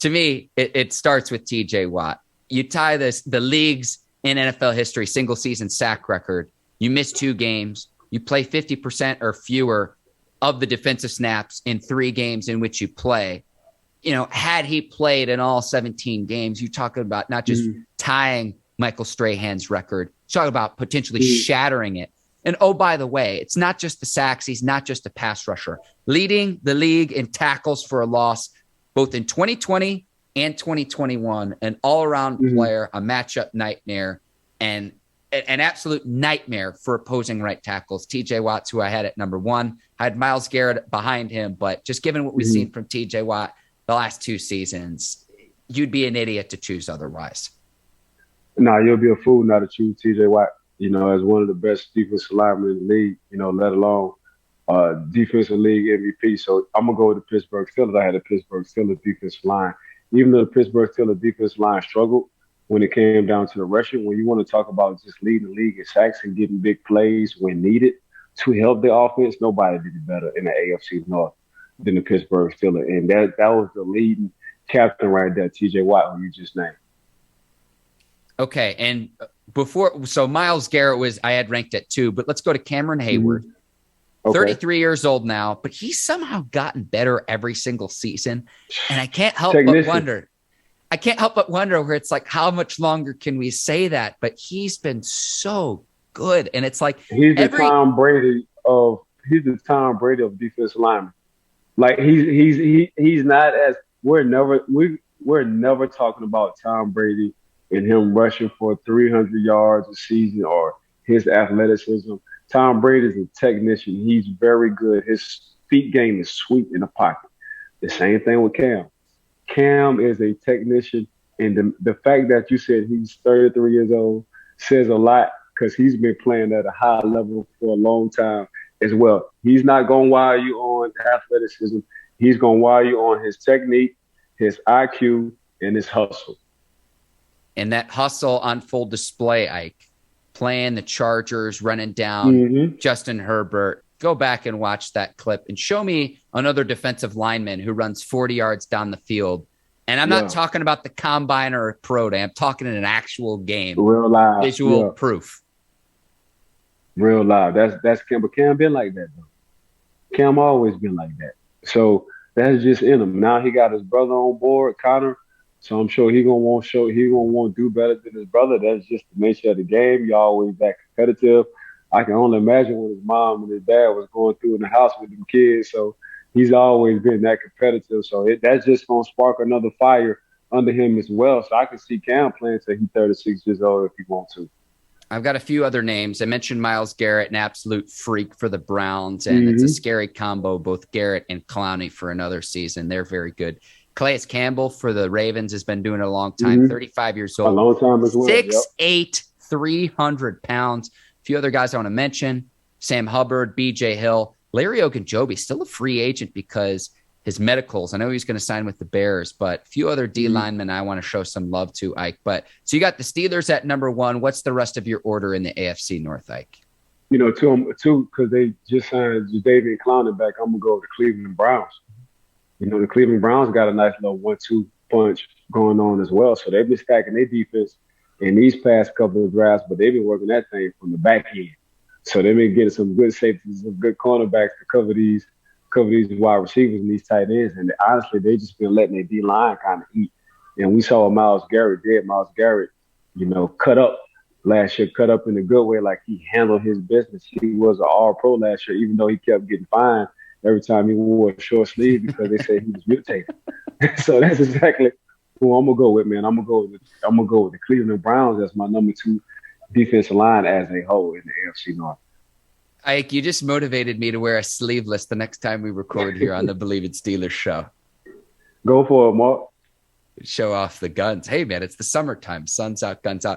to me, it starts with TJ Watt. You tie the league's in NFL history single season sack record. You miss 2 games. You play 50% or fewer of the defensive snaps in 3 games in which you play. Had he played in all 17 games, you're talking about not just tying Michael Strahan's record, you're talking about potentially shattering it. And oh, by the way, it's not just the sacks. He's not just a pass rusher. Leading the league in tackles for a loss, both in 2020 and 2021, an all-around player, a matchup nightmare, and an absolute nightmare for opposing right tackles. TJ Watt's who I had at number 1. I had Myles Garrett behind him, but just given what we've seen from TJ Watt the last 2 seasons, you'd be an idiot to choose otherwise. No, you'll be a fool not to choose TJ Watt, as one of the best defensive linemen in the league, let alone defensive league MVP. So I'm going to go with the Pittsburgh Steelers. I had the Pittsburgh Steelers defensive line. Even though the Pittsburgh Steelers defensive line struggled when it came down to the rushing, when you want to talk about just leading the league in sacks and getting big plays when needed to help the offense, nobody did it better in the AFC North than the Pittsburgh Steelers. And that was the leading captain right there, TJ Watt, who you just named. Okay, and so Myles Garrett I had ranked at 2, but let's go to Cameron Heyward. Okay. 33 years old now, but he's somehow gotten better every single season. And I can't help but wonder where it's like, how much longer can we say that? But he's been so good. And it's like he's the Tom Brady of defensive linemen. Like he's not as we're never talking about Tom Brady and him rushing for 300 yards a season or his athleticism. Tom Brady is a technician. He's very good. His feet game is sweet in the pocket. The same thing with Cam. Cam is a technician, and the fact that you said he's 33 years old says a lot because he's been playing at a high level for a long time as well. He's not going to wire you on athleticism. He's going to wire you on his technique, his IQ, and his hustle. And that hustle on full display, Ike. Playing the Chargers, running down Justin Herbert. Go back and watch that clip and show me another defensive lineman who runs 40 yards down the field. And I'm not talking about the combine or a pro day. I'm talking in an actual game. Real live. Visual proof. Real live. That's Cam. But Cam been like that, though. Cam always been like that. So that's just in him. Now he got his brother on board, Connor. So I'm sure he gonna want to do better than his brother. That's just the nature of the game. You're always that competitive. I can only imagine what his mom and his dad was going through in the house with them kids. So he's always been that competitive. So that's just gonna spark another fire under him as well. So I can see Cam playing till he's 36 years old if he wants to. I've got a few other names. I mentioned Myles Garrett, an absolute freak for the Browns, and it's a scary combo, both Garrett and Clowney for another season. They're very good. Calais Campbell for the Ravens has been doing it a long time, 35 years old. A long time as well. 6'8", 300 pounds. A few other guys I want to mention, Sam Hubbard, B.J. Hill. Larry Ogunjobi, still a free agent because his medicals. I know he's going to sign with the Bears, but a few other D linemen I want to show some love to, Ike. But so you got the Steelers at number 1. What's the rest of your order in the AFC North, Ike? Two, because they just signed Jadeveon Clowney back, I'm going to go with the Cleveland Browns. The Cleveland Browns got a nice little 1-2 punch going on as well. So they've been stacking their defense in these past couple of drafts, but they've been working that thing from the back end. So they've been getting some good safeties, some good cornerbacks to cover these wide receivers and these tight ends. And honestly, they just been letting their D-line kind of eat. And we saw Myles Garrett did. Myles Garrett, cut up last year, cut up in a good way, like he handled his business. He was an all-pro last year, even though he kept getting fined every time he wore a short sleeve because they said he was mutated. So that's exactly who I'm gonna go with, man. I'm gonna go with the Cleveland Browns as my number 2 defensive line as a whole in the AFC North. Ike, you just motivated me to wear a sleeveless the next time we record here on the Bleav Steelers show. Go for it, Mark. Show off the guns. Hey, man, it's the summertime. Sun's out, guns out.